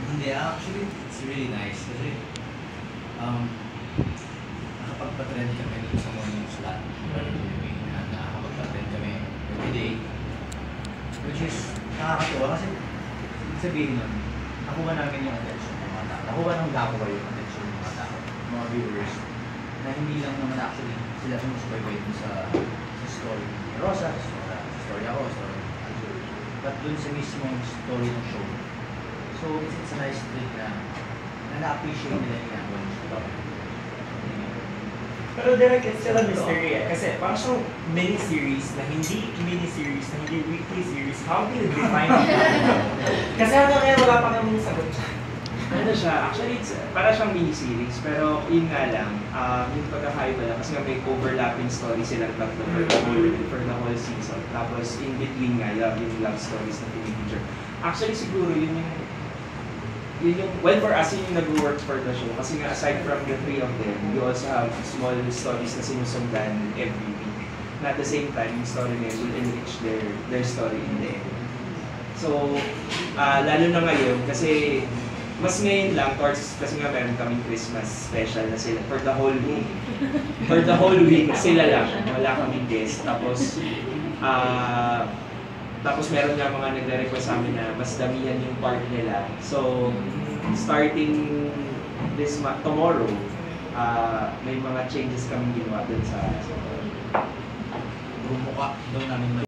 Hindi, actually, it's really nice kasi nakapagpa-trend kami dun sa morning slot. Nakakapagpa-trend kami everyday. Which is nakakatuwa kasi sabihin nun, nakuha namin yung attention ng mga tao. Nakuha ng Gapwa yung attention ng mga tao, mga viewers, na hindi lang naman actually sila sumusubaybay dun sa story ni Rosa, sa story ako, story ni Andrew. But dun sa mismong story ng show. So it's a nice thing na na-appreciate nila yung ginagawa ng show. Pero direct, it's still a mystery eh. Kasi parang siyang mini-series na hindi mini-series, na hindi weekly series. How do you define it? Kasi hanggang ngayon wala pa kami sagot. Ano siya, actually para siyang mini-series, pero yun nga lang, yung pagkakaiba lang, kasi nga may overlapping story silang tatlo for the whole season. Tapos in between nga, yung love stories na pinipicture. Actually siguro yun yung, well for us, yun yung nag-work for the show. Kasi nga aside from the three of them, you also have small stories na sinusundan every week. Na at the same time, yung story nila will enrich their story in the end. So, lalo na ngayon, kasi mas ngayon lang, kasi nga meron kaming Christmas special na sila for the whole week. For the whole week, sila lang. Wala kaming guest. Tapos meron nga mga nagre-request sa amin na mas damihan yung part nila. So, starting tomorrow, may mga changes kaming ginawa dun sa Bumuka daw namin